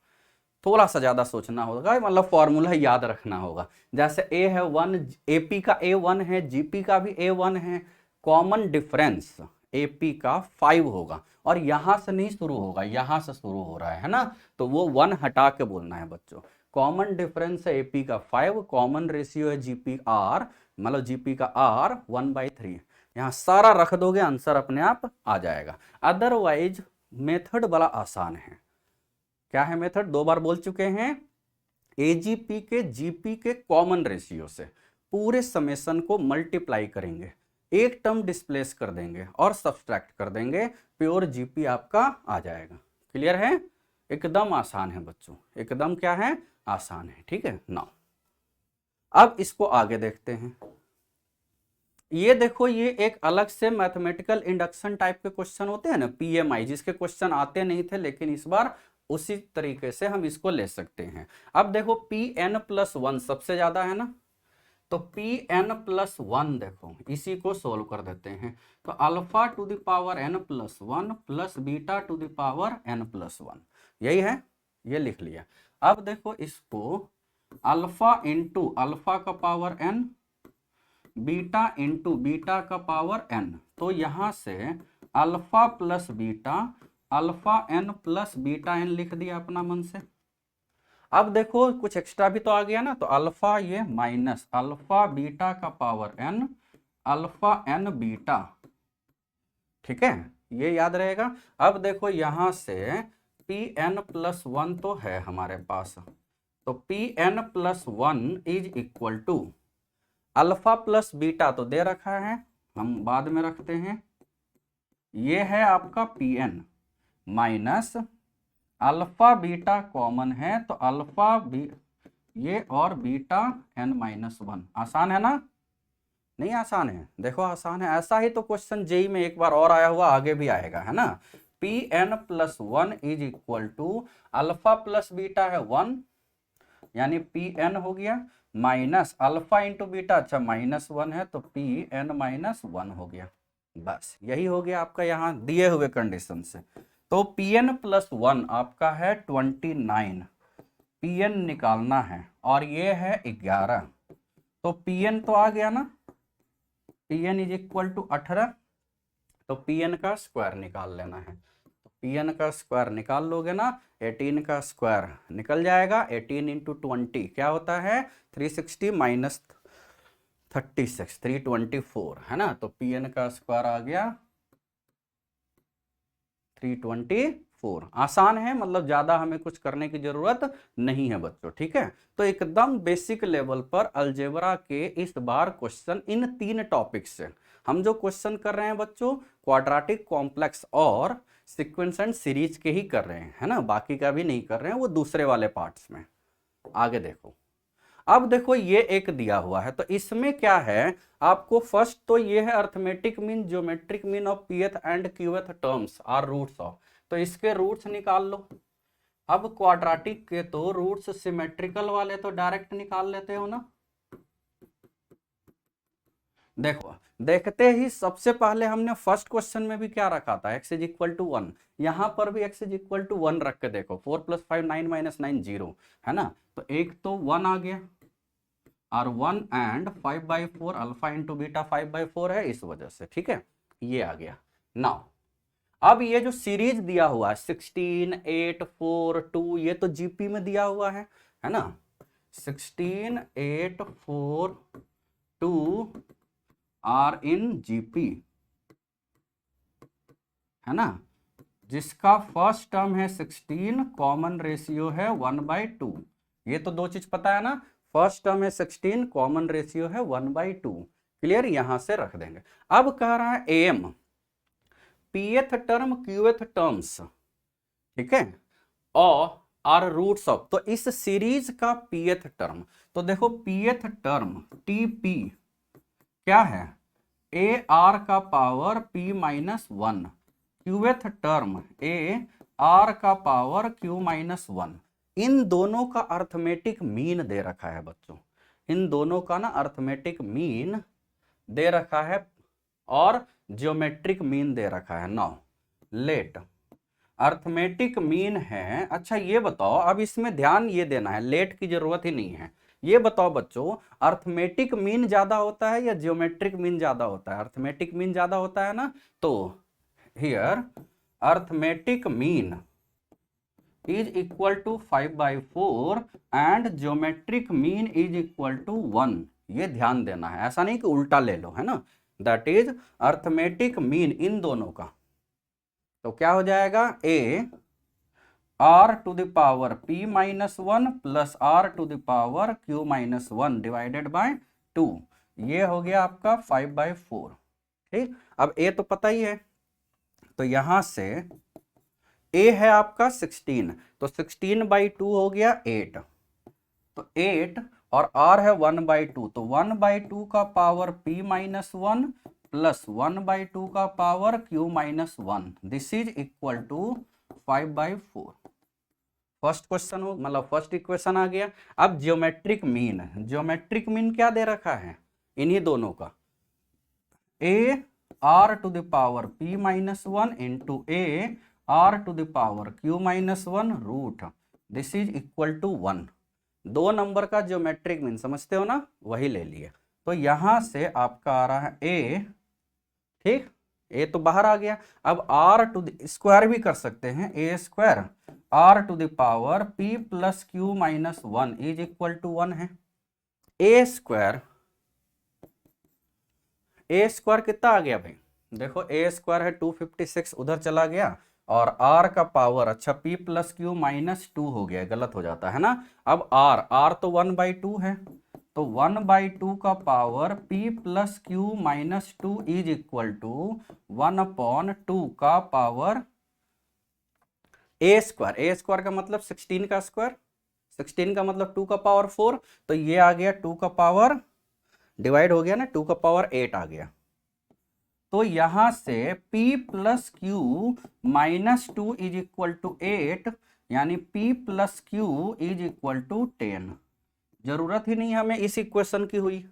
थोड़ा सा ज्यादा सोचना होगा, मतलब फॉर्मूला याद रखना होगा। जैसे ए है 1, एपी का ए 1 है, जीपी का भी ए 1 है, कॉमन डिफरेंस एपी का 5 होगा, और यहां से नहीं शुरू होगा, यहां से शुरू हो रहा है ना, तो वो 1 हटा के बोलना है बच्चों। कॉमन डिफरेंस है एपी का 5, कॉमन रेशियो है जीपी आर, मतलब जीपी का आर 1/3। यहाँ सारा रख दोगे, आंसर अपने आप आ जाएगा। अदरवाइज मेथड बड़ा आसान है। क्या है मेथड, 2 बार बोल चुके हैं। एजीपी के जीपी के कॉमन रेशियो से पूरे समेशन को मल्टीप्लाई करेंगे, एक टर्म डिस्प्लेस कर देंगे और सब्सट्रैक्ट कर देंगे, प्योर जीपी आपका आ जाएगा। क्लियर है, एकदम आसान है बच्चों, एकदम क्या है, आसान है। ठीक है ना, अब इसको आगे देखते हैं। ये देखो, ये एक अलग से मैथमेटिकल इंडक्शन टाइप के क्वेश्चन होते हैं ना, पीएमआई, जिसके क्वेश्चन आते नहीं थे, लेकिन इस बार उसी तरीके से हम इसको ले सकते हैं। अब देखो Pn+1 सबसे ज्यादा है ना, तो Pn+1 देखो, इसी को सोल्व कर देते हैं। तो alpha two the power n+1 plus beta two the power n+1, यही है, ये लिख लिया। अब देखो इसको अल्फा इंटू अल्फा का power n, beta into beta का पावर n, तो यहां से alpha plus beta, alpha n plus beta n लिख दिया अपना मन से। अब देखो कुछ एक्स्ट्रा भी तो आ गया ना, तो अल्फा ये माइनस अल्फा बीटा का power n, alpha n beta, ठीक है, ये याद रहेगा। अब देखो यहां से Pn+1 तो है हमारे पास, तो Pn+1 is equal to alpha plus beta तो दे रखा है, हम बाद में रखते हैं, ये है आपका Pn minus alpha beta common है, तो अल्फा बी ये और बीटा n-1। आसान है ना, नहीं आसान है, देखो आसान है। ऐसा ही तो क्वेश्चन जेई में एक बार और आया हुआ, आगे भी आएगा, है ना। Pn+1 is equal to alpha plus beta है 1, यानी Pn हो गया, माइनस अल्फा इंटू बीटा, अच्छा -1 है, तो Pn-1 हो गया। बस यही हो गया आपका यहाँ दिए हुए कंडीशन से। तो Pn+1 आपका है 29, Pn निकालना है, और ये है 11, तो Pn तो आ गया ना, Pn इज इक्वल टू 18, तो Pn का स्क्वायर निकाल लेना है। तो Pn का स्क्वायर निकाल लोगे ना, 18 का स्क्वायर निकल जाएगा, 18 इंटू 20 क्या होता है, 360 माइनस 36, 324, है ना। तो Pn का स्क्वायर आ गया 324। आसान है, मतलब ज्यादा हमें कुछ करने की जरूरत नहीं है बच्चों, ठीक है। तो एकदम बेसिक लेवल पर अलजेब्रा के इस बार क्वेश्चन इन 3 टॉपिक से हम जो क्वेश्चन कर रहे हैं बच्चों, क्वाड्रेटिक कॉम्प्लेक्स और सीक्वेंस एंड सीरीज के ही कर रहे हैं, है ना, बाकी का भी नहीं कर रहे हैं, वो दूसरे वाले पार्ट्स में। आगे देखो, अब देखो ये एक दिया हुआ है, तो इसमें क्या है आपको, फर्स्ट तो ये है arithmetic mean, geometric mean of pth and qth terms are roots of, तो इसके रूट्स निकाल लो। अब क्वाड्रेटिक के तो रूट्स सिमेट्रिकल वाले तो डायरेक्ट निकाल लेते हो ना। देखो देखते ही सबसे पहले हमने फर्स्ट क्वेश्चन में भी क्या रखा था, x इज इक्वल टू 1, यहां पर भी x इज इक्वल टू 1 रख के देखो, 4 + 5 9 - 9 0, है ना। तो एक तो 1 आ गया, और 1 एंड 5/4 अल्फा इंटू बीटा 5/4 है, इस वजह से, ठीक है, ये आ गया। नाउ अब ये जो सीरीज दिया हुआ है 16 8 4 2, ये तो जीपी में दिया हुआ है ना, 16 8 4 2 आर इन जीपी, है ना, जिसका फर्स्ट टर्म है 16, कॉमन रेशियो है 1/2। ये तो 2 चीज पता है ना, फर्स्ट टर्म है 16, कॉमन रेशियो है 1/2। क्लियर, यहां से रख देंगे। अब कह रहा है M pth term qth terms, ठीक है, और आर रूट्स ऑफ, तो इस सीरीज का pth टर्म, तो देखो pth टर्म TP क्या है, ए आर का power p minus one, qth term a r का पावर q माइनस वन। इन दोनों का अर्थमेटिक मीन दे रखा है बच्चों, इन दोनों का ना अर्थमेटिक मीन दे रखा है और ज्योमेट्रिक मीन दे रखा है। नाउ लेट अर्थमेटिक मीन है। अच्छा ये बताओ, अब इसमें ध्यान ये देना है, लेट की जरूरत ही नहीं है। ये बताओ बच्चों, अर्थमेटिक मीन ज्यादा होता है या ज्योमेट्रिक मीन ज्यादा होता है? अर्थमेटिक मीन ज्यादा होता है ना, तो here arithmetic mean is equal to 5/4 and geometric mean is equal to 1। ये ध्यान देना है, ऐसा नहीं कि उल्टा ले लो, है ना। दैट इज अर्थमेटिक मीन इन दोनों का, तो क्या हो जाएगा, a r to the power p minus one plus r to the power q minus one divided by 2। ये हो गया आपका 5/4। ठीक, अब a तो पता ही है, तो यहां से a है आपका 16, तो 16/2 हो गया 8, तो 8 और r है 1/2, तो 1/2 का power p minus one plus 1/2 का power q minus one, this is equal to 5/4। First question हो, मतलब फर्स्ट इक्वेशन आ गया। अब ज्योमेट्रिक मीन, ज्योमेट्रिक मीन क्या दे रखा है इन्हीं दोनों का, a r to the power p minus one into a r to the power q minus one root, this is equal to 1। दो नंबर का ज्योमेट्रिक मीन समझते हो ना, वही ले लिए। तो यहां से आपका आ रहा है a, ठीक, a तो बाहर आ गया। अब r टू द स्क्वायर भी कर सकते हैं, a square r to the power p plus q minus one is equal to 1 है। a स्क्वायर कितना आ गया भाई, देखो a स्क्वायर है 256, उधर चला गया, और r का पावर, अच्छा p प्लस q माइनस 2 हो गया, गलत हो जाता है ना। अब r तो 1/2 है, तो 1/2 का power p plus q minus 2 is equal to 1/2 का पावर a स्क्वायर का मतलब 16 का स्क्वायर, 16 का मतलब 2 का पावर 4, तो ये आ गया 2 का पावर, डिवाइड हो गया ना, 2 का पावर 8 आ गया। तो यहां से p plus Q minus 2 is equal to 8, यानी p plus Q is equal to 10। जरूरत ही नहीं हमें इस इक्वेशन की हुई,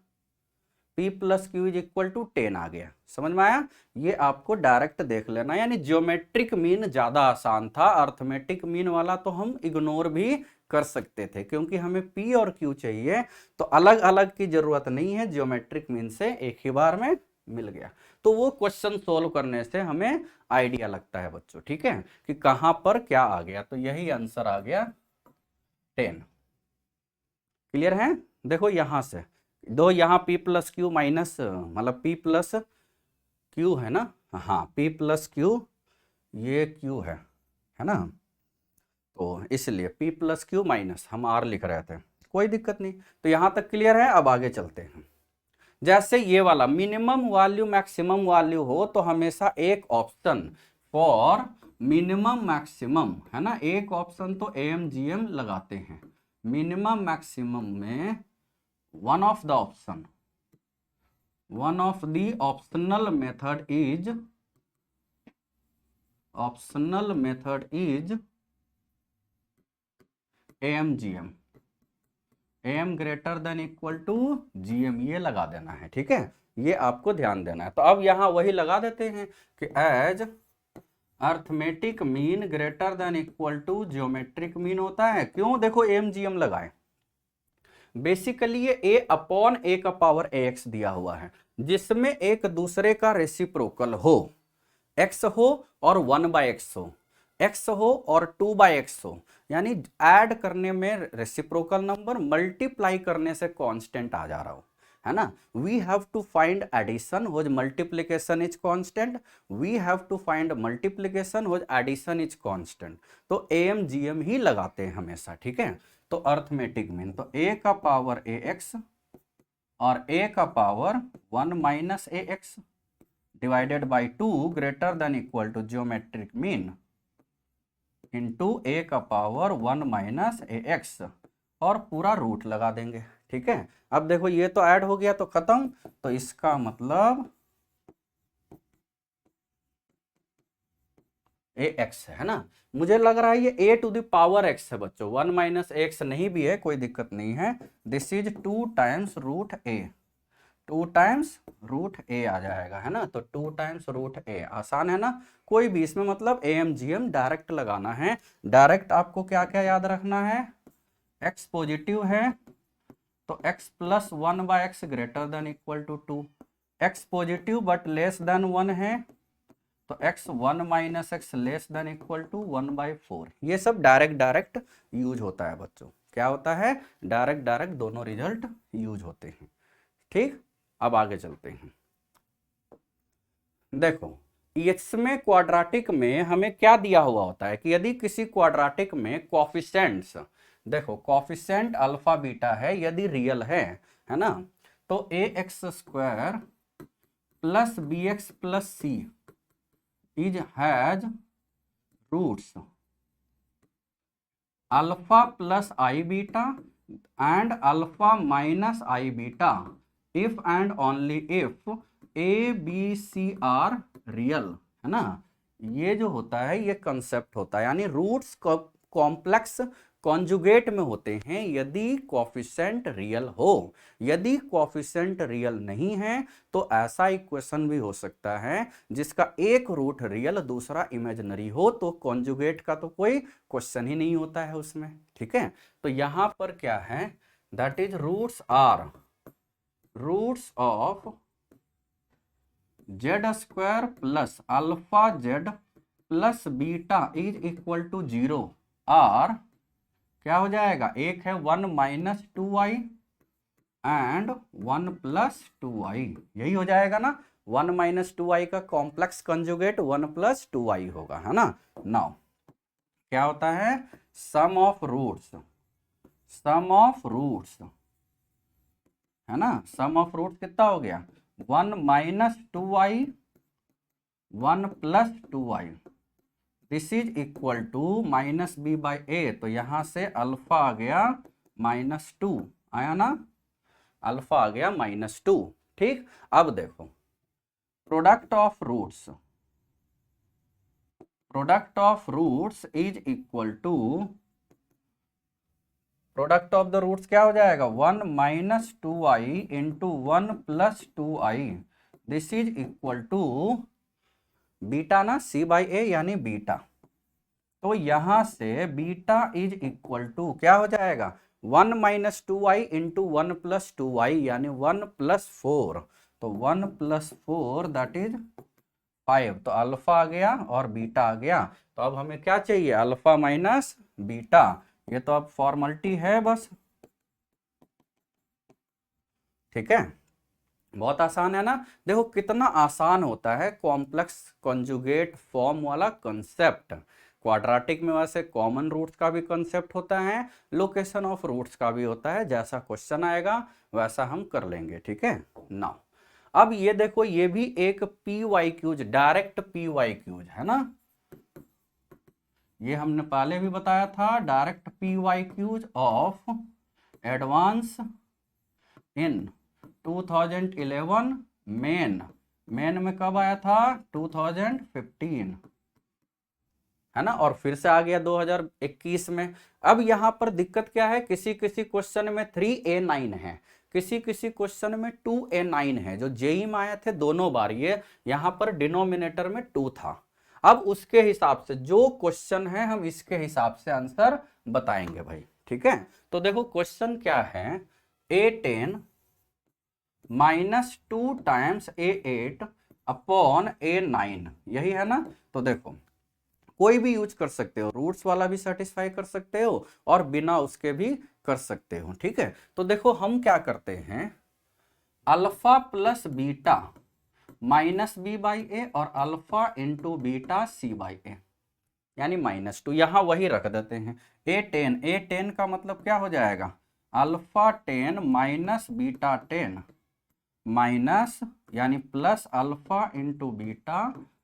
p plus Q is equal to 10 आ गया। समझ में आया? ये आपको डायरेक्ट देख लेना, यानी ज्योमेट्रिक मीन ज्यादा आसान था, अर्थमेटिक मीन वाला तो हम इग्नोर भी कर सकते थे, क्योंकि हमें p और q चाहिए, तो अलग अलग की जरूरत नहीं है, ज्योमेट्रिक मीन से एक ही बार में मिल गया। तो वो क्वेश्चन सोल्व करने से हमें आइडिया लगता है बच्चों, ठीक है, कि कहां पर क्या आ गया। तो यही आंसर आ गया 10। क्लियर है? देखो यहां से दो, यहां p प्लस क्यू माइनस, मतलब p प्लस क्यू है ना, हाँ p प्लस क्यू, ये q है ना, तो इसलिए p प्लस क्यू माइनस हम r लिख रहे थे, कोई दिक्कत नहीं। तो यहां तक क्लियर है? अब आगे चलते हैं। जैसे ये वाला मिनिमम वैल्यू मैक्सिमम वैल्यू हो, तो हमेशा एक ऑप्शन फॉर मिनिमम मैक्सिमम, है ना, एक ऑप्शन तो AMGM लगाते हैं। मिनिमम मैक्सिमम में one of the optional method is AMGM, AM greater than equal to GM, ये लगा देना है, ठीक है, ये आपको ध्यान देना है। तो अब यहां वही लगा देते हैं कि as arithmetic mean greater than equal to geometric mean होता है। क्यों? देखो AMGM लगाए, बेसिकली ये a अपॉन a का पावर ax दिया हुआ है, जिसमें एक दूसरे का रेसिप्रोकल हो, x हो और 1/x हो, x हो और 2/x हो, यानी ऐड करने में रेसिप्रोकल नंबर, मल्टीप्लाई करने से कांस्टेंट आ जा रहा हो, है ना। We have to find addition which multiplication is constant, we have to find multiplication which addition is constant. तो AMGM ही लगाते हैं हमेशा, ठीक है। तो अर्थमेटिक मीन, तो a का पावर ax और a का power 1 minus ax divided by 2 greater than equal to geometric mean into a का पावर 1 माइनस ax, और पूरा रूट लगा देंगे, ठीक है। अब देखो ये तो ऐड हो गया तो खत्म, तो इसका मतलब ए एक्स है ना। मुझे लग रहा है ये ए टू द पावर एक्स है बच्चों, 1 माइनस एक्स नहीं भी है, कोई दिक्कत नहीं है। This is 2 times root a, 2 times root a आ जाएगा है ना। तो 2 टाइम्स रूट ए आसान है ना। कोई भी इसमें मतलब A M G M direct लगाना है। डायरेक्ट आपको क्या क्या याद रखना है, एक्स पॉजिटिव है तो x plus 1/x greater than equal to 2, x positive but less than 1 है तो x 1 minus x less than equal to 1/4। ये सब डायरेक्ट डायरेक्ट यूज होता है बच्चों। क्या होता है, डायरेक्ट डायरेक्ट दोनों रिजल्ट यूज होते हैं। ठीक, अब आगे चलते हैं। देखो इसमें क्वाड्रेटिक में हमें क्या दिया हुआ होता है कि यदि किसी क्वाड्रेटिक में कोफिशिएंट्स, देखो कोफिशिएंट अल्फा बीटा है यदि रियल है ना, तो a x square plus b x plus c is has roots alpha plus i beta and alpha minus i beta if and only if a b c are real, है ना। ये जो होता है ये कंसेप्ट होता है, यानी रूट्स कॉम्प्लेक्स कॉन्जुगेट में होते हैं यदि कोफिशिएंट रियल हो। यदि कोफिशिएंट रियल नहीं है तो ऐसा इक्वेशन भी हो सकता है जिसका एक रूट रियल दूसरा इमेजिनरी हो, तो कॉन्जुगेट का तो कोई क्वेश्चन ही नहीं होता है उसमें। ठीक है, तो यहां पर क्या है, that is roots are roots of z square plus alpha z plus beta is equal to 0 are क्या हो जाएगा, एक है 1 minus 2i and 1 plus 2i, यही हो जाएगा ना। 1 माइनस 2i का कॉम्प्लेक्स कंजुगेट 1 प्लस 2i होगा, है ना। नाउ क्या होता है, sum of roots, sum of roots है ना, सम ऑफ रूट्स कितना हो गया, 1 minus 2i 1 plus 2i, this is equal to minus b by a, तो यहां से अल्फा आ गया -2 आया ना, अल्फा आ गया -2। ठीक, अब देखो product of roots, product of roots is equal to, product of the roots क्या हो जाएगा, 1 minus 2i into 1 plus 2i, this is equal to beta ना, c बाई ए यानी बीटा। तो यहां से बीटा इज इक्वल टू क्या हो जाएगा, 1 minus 2i into 1 plus 2i यानी 1 प्लस 4, तो 1 प्लस 4 दैट इज 5, तो अल्फा आ गया और बीटा आ गया। तो अब हमें क्या चाहिए, अल्फा माइनस बीटा, ये तो अब फॉर्मेलिटी है बस। ठीक है, बहुत आसान है ना। देखो कितना आसान होता है कॉम्प्लेक्स कॉन्जुगेट फॉर्म वाला कंसेप्ट। क्वाड्रेटिक में वैसे कॉमन रूट्स का भी कंसेप्ट होता है, लोकेशन ऑफ रूट्स का भी होता है, जैसा क्वेश्चन आएगा वैसा हम कर लेंगे। ठीक है ना। अब ये देखो ये भी एक P Y Qs, direct P Y Qs है ना, ये हमने पहले भी बताया था, direct P Y Qs of advance in 2011 main, main में कब आया था, 2015 है ना, और फिर से आ गया 2021 में। अब यहां पर दिक्कत क्या है, किसी किसी क्वेश्चन में 3A9 है, किसी किसी क्वेश्चन में 2A9 है, जो जेई में आए थे दोनों बार, ये यहां पर डिनोमिनेटर में 2 था। अब उसके हिसाब से जो क्वेश्चन है हम इसके हिसाब से आंसर बताएंगे भाई। ठीक है, तो देखो क्वेश्चन क्या है, A10 -2 times A8 upon A9, यही है ना। तो देखो कोई भी यूज कर सकते हो, रूट्स वाला भी सेटिस्फाई कर सकते हो और बिना उसके भी कर सकते हो। ठीक है, तो देखो हम क्या करते हैं, alpha plus beta minus b by a और alpha into beta c by a यानी -2, यहां वही रख देते हैं। A10 का मतलब क्या हो जाएगा, अल्फा 10 माइनस बीटा 10 माइनस यानी plus alpha into beta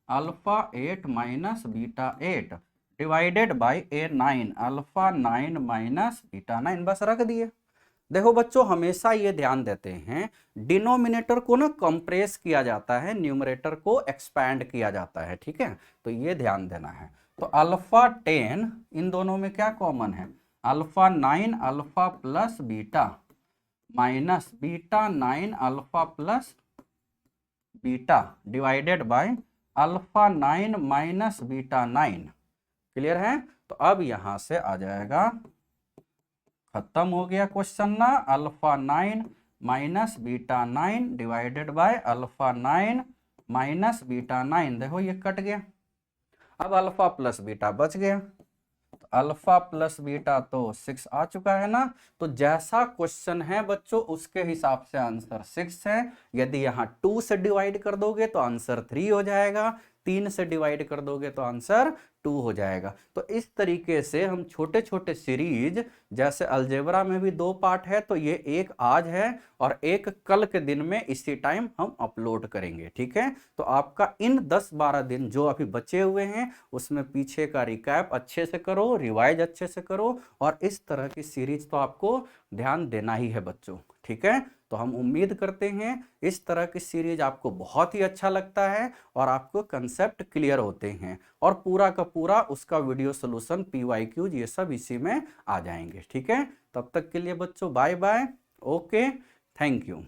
alpha 8 minus beta 8 divided by A9 alpha 9 minus beta 9, बस रख दिए। देखो बच्चों, हमेशा ये ध्यान देते हैं, डिनोमिनेटर को ना कंप्रेस किया जाता है, न्यूमरेटर को एक्सपैंड किया जाता है, ठीक है। तो ये ध्यान देना है। तो अल्फा 10, इन दोनों में क्या कॉमन है, alpha 9 alpha plus beta minus beta 9 alpha plus beta divided by alpha 9 minus beta 9। Clear है। तो अब यहां से आ जाएगा, खत्म हो गया क्वेश्चन ना, alpha 9 minus beta 9 divided by alpha 9 minus beta 9। देखो ये कट गया, अब अल्फा प्लस बीटा बच गया। तो अल्फा प्लस बीटा तो 6 आ चुका है ना। तो जैसा क्वेश्चन है बच्चों उसके हिसाब से आंसर 6 है। यदि यहाँ 2 से डिवाइड कर दोगे तो आंसर 3 हो जाएगा, 3 से डिवाइड कर दोगे तो आंसर 2 हो जाएगा। तो इस तरीके से हम छोटे छोटे सीरीज, जैसे अलजेब्रा में भी 2 पार्ट है, तो ये एक आज है और एक कल के दिन में इसी टाइम हम अपलोड करेंगे, ठीक है। तो आपका इन 10-12 दिन जो अभी बचे हुए हैं उसमें पीछे का रिकैप अच्छे से करो, रिवाइज अच्छे से करो, और इस तरह की सीरीज तो आपको ध्यान देना ही है बच्चों, ठीक है। तो हम उम्मीद करते हैं इस तरह की सीरीज आपको बहुत ही अच्छा लगता है और आपको कंसेप्ट क्लियर होते हैं, और पूरा का पूरा उसका वीडियो सोल्यूशन, PYQ ये सब इसी में आ जाएंगे, ठीक है। तब तक के लिए बच्चों bye bye, okay, thank you.